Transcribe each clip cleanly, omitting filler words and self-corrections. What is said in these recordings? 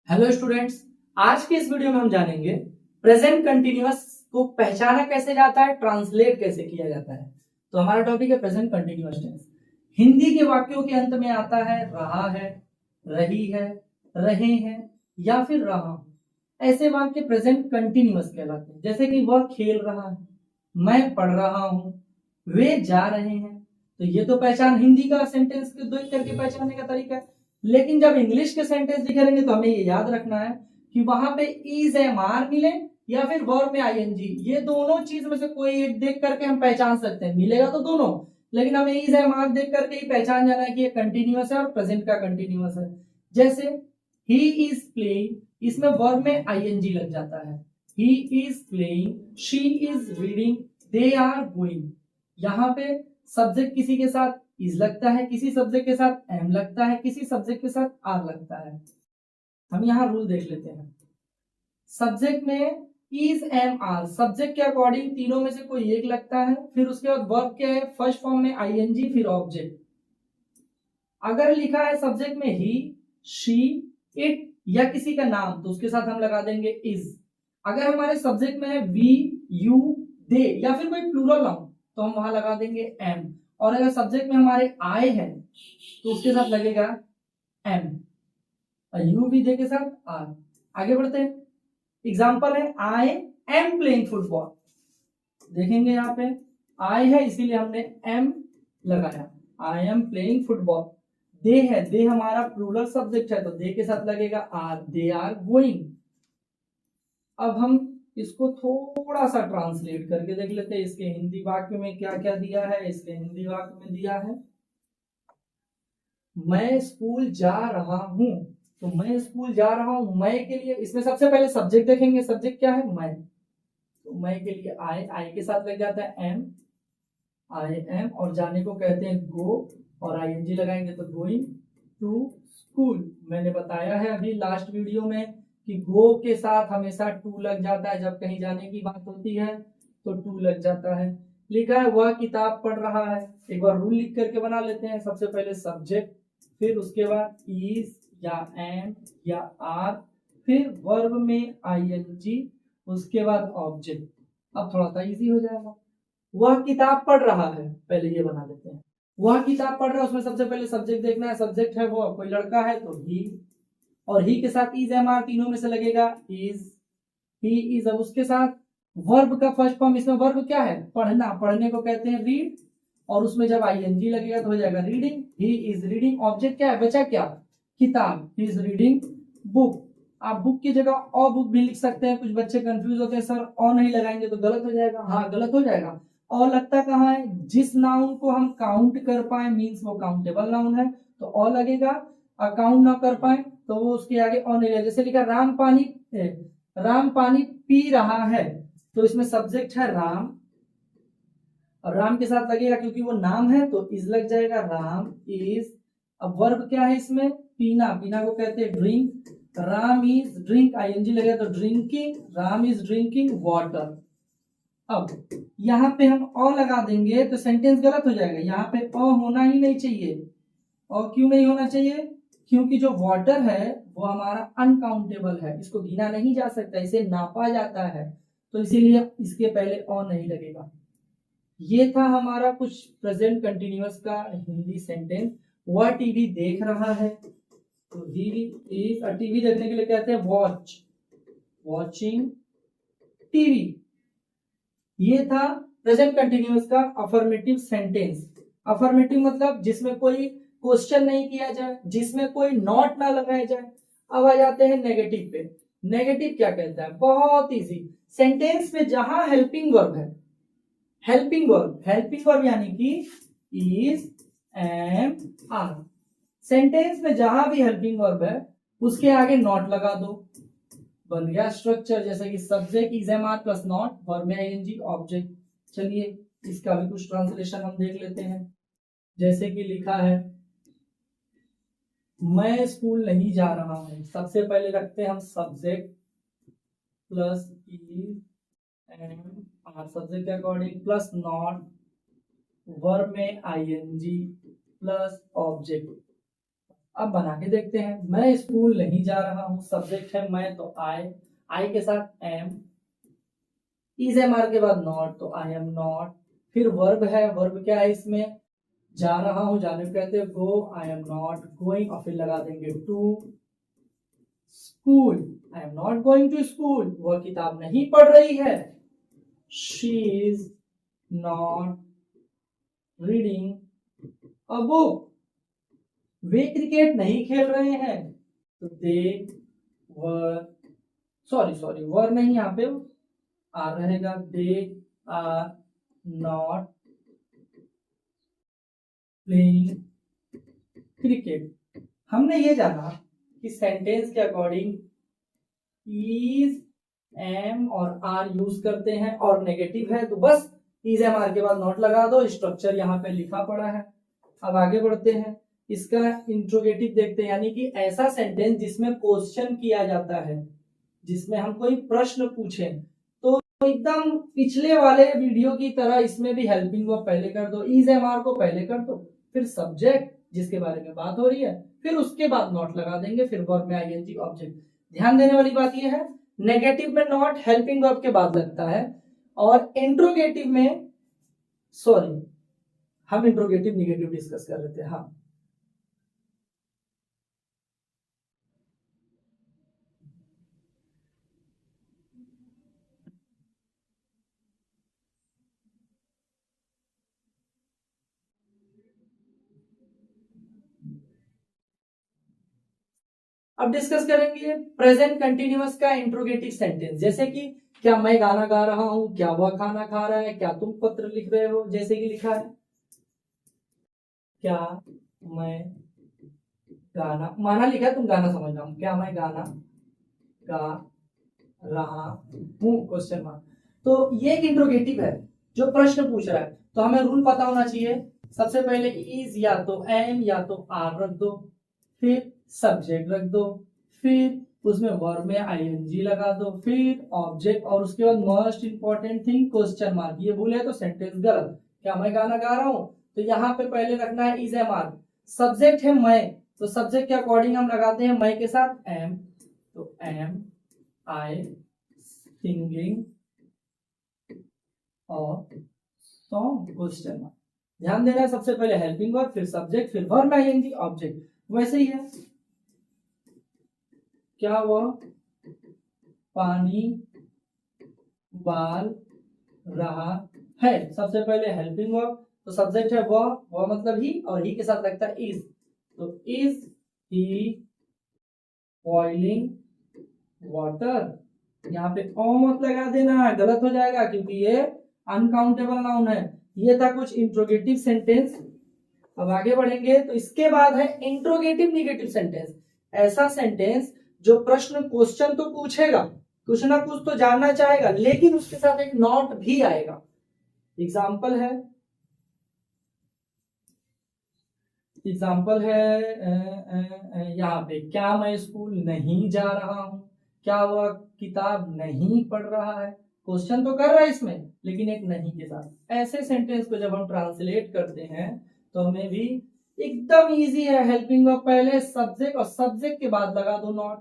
Hello students, आज के इस वीडियो में हम जानेंगे प्रेजेंट कंटिन्यूअस को पहचाना कैसे जाता है, ट्रांसलेट कैसे किया जाता है। तो हमारा टॉपिक है प्रेजेंट कंटिन्यूअस टेंस। हिंदी के वाक्यों के अंत में आता है रहा है, रही है, रहे हैं या फिर रहा हूं। ऐसे वाक्य प्रेजेंट कंटिन्यूअस कहलाते हैं। जैसे कि वह खेल रहा है, मैं पढ़ रहा हूं, वे जा रहे हैं। तो ये तो पहचान हिंदी का सेंटेंस के दो करके पहचानने का तरीका है। लेकिन जब इंग्लिश के सेंटेंस दिखे रहेंगे तो हमें ये याद रखना है कि वहां पे इज एम आर मिले या फिर वर्ब में आईएनजी, ये दोनों चीज में से कोई एक देख करके हम पहचान सकते हैं। मिलेगा तो दोनों, लेकिन हमें इज एम आर देख करके ही पहचान जाना है कि ये कंटिन्यूअस है और प्रेजेंट का कंटिन्यूअस है। जैसे ही इज प्लेइंग, इसमें वर्ब में आईएनजी लग जाता है। He is playing, she is reading, they are going. यहाँ पे सब्जेक्ट किसी के साथ इज लगता है, किसी सब्जेक्ट के साथ एम लगता है, किसी सब्जेक्ट के साथ आर लगता है। हम यहाँ रूल देख लेते हैं। सब्जेक्ट में इज एम आर, सब्जेक्ट के अकॉर्डिंग तीनों में से कोई एक लगता है। फिर उसके बाद वर्ब क्या है, फर्स्ट फॉर्म में आईएनजी फिर ऑब्जेक्ट। अगर लिखा है सब्जेक्ट में ही, शी, इट या किसी का नाम तो उसके साथ हम लगा देंगे इज। अगर हमारे सब्जेक्ट में है वी, यू, दे या फिर कोई प्लूरल नाउन तो हम वहां लगा देंगे एम। और अगर सब्जेक्ट में हमारे आई है तो उसके साथ लगेगा एम, यू भी दे के साथ आर। आगे बढ़ते हैं। एग्जाम्पल है आई एम प्लेइंग फुटबॉल। देखेंगे यहाँ पे आई है इसीलिए हमने एम लगाया, आई एम प्लेइंग फुटबॉल। दे है, दे हमारा प्लूरल सब्जेक्ट है तो दे के साथ लगेगा आर, दे आर गोइंग। अब हम इसको थोड़ा सा ट्रांसलेट करके देख लेते हैं। इसके हिंदी वाक्य में क्या क्या दिया है। इसके हिंदी वाक्य में दिया है मैं स्कूल जा रहा हूं। तो मैं स्कूल जा रहा हूं, मैं के लिए इसमें सबसे पहले सब्जेक्ट देखेंगे। सब्जेक्ट क्या है, मैं। तो मैं के लिए आई के साथ लग जाता है एम, आई एम। और जाने को कहते हैं गो, और आईएनजी लगाएंगे तो गोइंग टू स्कूल। मैंने बताया है अभी लास्ट वीडियो में कि गो के साथ हमेशा टू लग जाता है। जब कहीं जाने की बात होती है तो टू लग जाता है। लिखा है वह किताब पढ़ रहा है। एक बार रूल लिख करके बना लेते हैं। सबसे पहले सब्जेक्ट, फिर उसके बाद इज या एम या आर, फिर वर्ब में आईएनजी, उसके बाद ऑब्जेक्ट। अब थोड़ा सा इजी हो जाएगा। वह किताब पढ़ रहा है, पहले ये बना लेते हैं। वह किताब पढ़ रहा है, उसमें सबसे पहले सब्जेक्ट देखना है। सब्जेक्ट है वो, कोई लड़का है तो ही, और ही के साथ इज एम आर तीनों में से लगेगा इज, ही इज। अब उसके साथ वर्ब का फर्स्ट फॉर्म, इसमें वर्ब क्या है, पढ़ना। पढ़ने को कहते हैं रीड, और उसमें जब आईएनजी लगेगा तो हो जाएगा reading. He is reading. Object क्या है, बचा क्या, किताब। He is reading book. आप बुक की जगह अ बुक भी लिख सकते हैं। कुछ बच्चे कंफ्यूज होते हैं, सर अ नहीं लगाएंगे तो गलत हो जाएगा। हाँ, गलत हो जाएगा। अ लगता कहाँ है, जिस नाउन को हम काउंट कर पाए मींस वो काउंटेबल नाउन है तो अ लगेगा। काउंट ना कर पाए तो वो उसके आगे अ नहीं लगेगा। जैसे लिखा राम पानी पी रहा है, तो इसमें सब्जेक्ट है राम, और राम के साथ लगेगा क्योंकि वो नाम है तो इज लग जाएगा, राम इज। अब वर्ब क्या है इसमें, पीना। पीना को कहते हैं drink. Ram is drink, ING लगेगा तो drinking, Ram is drinking water. अब यहाँ पे हम अ लगा देंगे तो सेंटेंस गलत हो जाएगा। यहाँ पे अ होना ही नहीं चाहिए। और क्यों नहीं होना चाहिए, क्योंकि जो वाटर है वो हमारा अनकाउंटेबल है, इसको गिना नहीं जा सकता, इसे नापा जाता है, तो इसीलिए इसके पहले अ नहीं लगेगा। ये था हमारा कुछ प्रेजेंट कंटिन्यूअस का हिंदी सेंटेंस। वह टीवी देख रहा है, तो ही इज, टीवी देखने के लिए कहते हैं वॉच, वॉचिंग टीवी। ये था प्रेजेंट कंटिन्यूअस का अफर्मेटिव सेंटेंस। अफर्मेटिव मतलब जिसमें कोई क्वेश्चन नहीं किया जाए, जिसमें कोई नॉट ना लगाया जाए। अब आ जाते हैं नेगेटिव पे। नेगेटिव क्या कहता है, बहुत इजी। सेंटेंस में जहां हेल्पिंग वर्ब है, हेल्पिंग वर्ब यानी कि इज, एम, आर। सेंटेंस में जहां भी हेल्पिंग वर्ब है उसके आगे नॉट लगा दो, बन गया स्ट्रक्चर। जैसे कि subject is am are plus not, verb में आईएनजी, ऑब्जेक्ट। चलिए इसका भी कुछ ट्रांसलेशन हम देख लेते हैं। जैसे कि लिखा है मैं स्कूल नहीं जा रहा हूं। सबसे पहले रखते हैं हम subject plus is am are, subject के अकॉर्डिंग, प्लस नॉट, वर्ब में आईएनजी, प्लस ऑब्जेक्ट। अब बना के देखते हैं। मैं स्कूल नहीं जा रहा हूं, सब्जेक्ट है मैं तो आई के साथ एम, इज एम आर के बाद नॉट तो आई एम नॉट, फिर वर्ब है, वर्ब क्या है इसमें, जा रहा हूं, जाने को कहते हैं go, I am not going, और फिर लगा देंगे to school, I am not going to school, वह किताब नहीं पढ़ रही है, she is not reading a book, वे क्रिकेट नहीं खेल रहे हैं, तो दे वर, सॉरी वर नहीं, यहाँ पे आर रहेगा, they are not playing cricket. हमने ये जाना कि सेंटेंस के अकॉर्डिंग इज, एम और आर यूज करते हैं, और नेगेटिव है तो बस इज एम आर के बाद नॉट लगा दो, स्ट्रक्चर यहाँ पे लिखा पड़ा है। अब आगे बढ़ते हैं, इसका इंट्रोगेटिव देखते हैं, यानी कि ऐसा सेंटेंस जिसमें क्वेश्चन किया जाता है, जिसमें हम कोई प्रश्न पूछें, तो एकदम पिछले वाले वीडियो की तरह इसमें भी हेल्पिंग वर्ब पहले कर दो, इज एम आर को पहले कर दो, फिर सब्जेक्ट जिसके बारे में बात हो रही है, फिर उसके बाद नॉट लगा देंगे, फिर वर्ब में आईएनजी ऑब्जेक्ट। ध्यान देने वाली बात यह है, नेगेटिव में नॉट हेल्पिंग वर्ब के बाद लगता है, और इंट्रोगेटिव में, सॉरी हम इंट्रोगेटिव निगेटिव डिस्कस कर रहे थे, हाँ। अब डिस्कस करेंगे प्रेजेंट कंटिन्यूअस का इंट्रोगेटिव सेंटेंस, जैसे कि क्या मैं गाना गा रहा हूं, क्या वह खाना खा रहा है, क्या तुम पत्र लिख रहे हो, जैसे कि लिखा है क्या मैं गाना, माना लिखा है, तुम गाना समझ रहा हूं, क्या मैं गाना गा रहा हूं, क्वेश्चन मार्क। तो ये एक इंट्रोगेटिव है जो प्रश्न पूछ रहा है, तो हमें रूल पता होना चाहिए। सबसे पहले इज या तो एम या तो आर रख दो, फिर सब्जेक्ट रख दो, फिर उसमें वर्ब में आईएनजी लगा दो, फिर ऑब्जेक्ट, और उसके बाद most important thing question mark. ये भूले तो सेंटेंस गलत। क्या मैं गाना गा रहा हूं, तो यहाँ पे पहले रखना है इज एम आर। सब्जेक्ट है मैं, तो सब्जेक्ट के अकॉर्डिंग हम लगाते हैं मैं के साथ एम, तो एम आई सिंगिंग और सॉन्ग, क्वेश्चन मार्क। ध्यान देना है, सबसे पहले हेल्पिंग वर्ब, फिर सब्जेक्ट, फिर वर्ब में आईएनजी, ऑब्जेक्ट। वैसे ही है, क्या वह पानी उबाल रहा है, सबसे पहले हेल्पिंग वर्ब, तो सब्जेक्ट है वह मतलब ही, और ही के साथ लगता है इज, तो इज ही बॉइलिंग वाटर। यहाँ पे ओ मत लगा देना, गलत हो जाएगा, क्योंकि ये अनकाउंटेबल नाउन है। ये था कुछ इंट्रोगेटिव सेंटेंस। अब आगे बढ़ेंगे, तो इसके बाद है इंट्रोगेटिव निगेटिव सेंटेंस। ऐसा सेंटेंस जो प्रश्न क्वेश्चन तो पूछेगा, कुछ ना कुछ तो जानना चाहेगा, लेकिन उसके साथ एक नॉट भी आएगा। एग्जाम्पल है यहाँ पे, क्या मैं स्कूल नहीं जा रहा हूं, क्या वह किताब नहीं पढ़ रहा है, क्वेश्चन तो कर रहा है इसमें, लेकिन एक नहीं के साथ। ऐसे सेंटेंस को जब हम ट्रांसलेट करते हैं तो हमें भी एकदम इजी है। हेल्पिंग वर्ब पहले, सब्जेक्ट, और सब्जेक्ट के बाद लगा दो नॉट।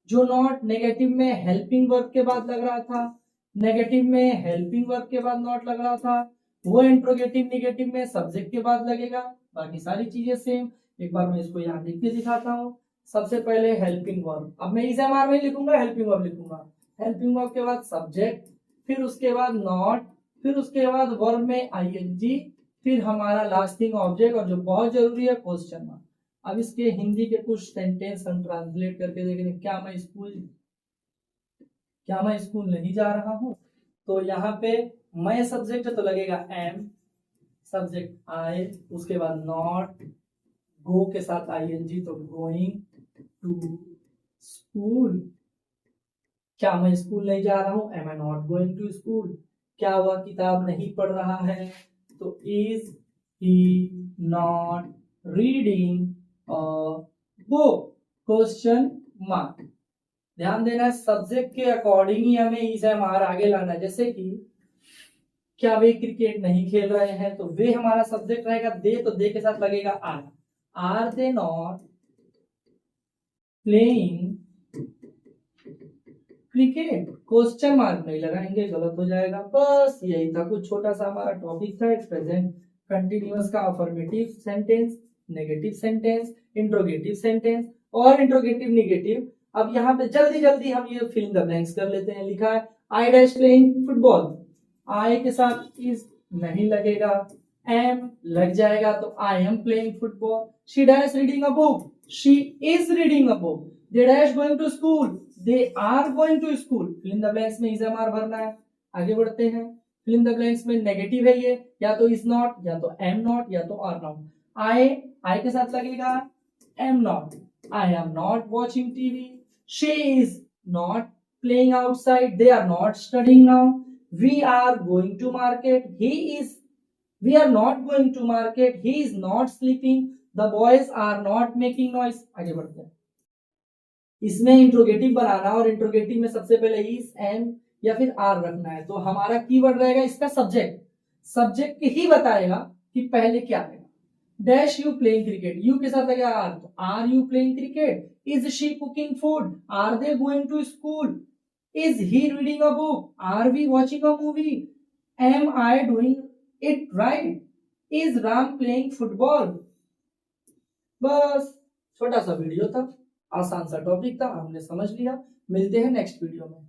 जो नॉट नेगेटिव में हेल्पिंग वर्ब के बाद लग रहा था, नेगेटिव में हेल्पिंग वर्ब के बाद नॉट लग रहा था, वो इंट्रोगेटिव निगेटिव में सब्जेक्ट के बाद लगेगा। बाकी सारी चीजें सेम। एक बार मैं इसको यहाँ लिख के दिखाता हूँ। सबसे पहले हेल्पिंग वर्ब, अब मैं इस एमआर में लिखूंगा, हेल्पिंग वर्ब लिखूंगा, हेल्पिंग वर्ब के बाद सब्जेक्ट, फिर उसके बाद नॉट, फिर उसके बाद वर्ब में आईएनजी, फिर हमारा लास्टिंग ऑब्जेक्ट, और जो बहुत जरूरी है क्वेश्चन मार्क। अब इसके हिंदी के कुछ सेंटेंस हम ट्रांसलेट करके देखेंगे। क्या मैं स्कूल नहीं जा रहा हूँ, तो यहाँ पे मैं सब्जेक्ट है तो लगेगा एम, सब्जेक्ट आई, उसके बाद नॉट, गो के साथ आईएनजी तो गोइंग टू स्कूल। क्या मैं स्कूल नहीं जा रहा हूँ, am I not going to school. क्या वह किताब नहीं पढ़ रहा है, तो is he not reading a book, question mark. ध्यान देना है, सब्जेक्ट के अकॉर्डिंग ही हमें इज एम आर आगे लाना है। जैसे कि क्या वे क्रिकेट नहीं खेल रहे हैं, तो वे हमारा सब्जेक्ट रहेगा, दे, तो दे के साथ लगेगा are, are they not playing cricket, question mark नहीं लगाएंगे, गलत हो जाएगा। बस यही था, कुछ छोटा सा हमारा टॉपिक था। प्रेजेंट कंटिन्यूअस का affirmative sentence, negative sentence, interrogative sentence और इंट्रोगेटिव नेगेटिव। अब यहाँ पे जल्दी जल्दी हम ये फिल इन द ब्लैंक्स कर लेते हैं। लिखा है I dash playing football, I के साथ इज नहीं लगेगा, एम लग जाएगा तो I am playing football. She dash reading a book, she is reading a book. They dash going to school, they are going to school. Fill in the blanks में is am are भरना है। आगे बढ़ते हैं। Fill in the blanks में negative है ये, या तो इज नॉट, या तो एम नॉट, या तो आर नॉट। आई के साथ लगेगा am not, I am not watching TV. She is not playing outside, they are not studying now. We are going to market, we are not going to market, he is not sleeping, the boys are not making noise। आगे बढ़ते हैं। इसमें interrogative बनाना और interrogative में सबसे पहले is, M या फिर आर रखना है। तो हमारा कीवर्ड रहेगा इसका सब्जेक्ट। सब्जेक्ट ही बताएगा कि पहले क्या है। Dash you playing cricket, you के साथ लगेगा आर, तो are you playing cricket. Is she cooking food, are they going to school. Is he reading a book? Are we watching a movie? Am I doing it right? Is Ram playing football? बस छोटा सा video था, आसान सा topic था, हमने समझ लिया। मिलते हैं नेक्स्ट वीडियो में।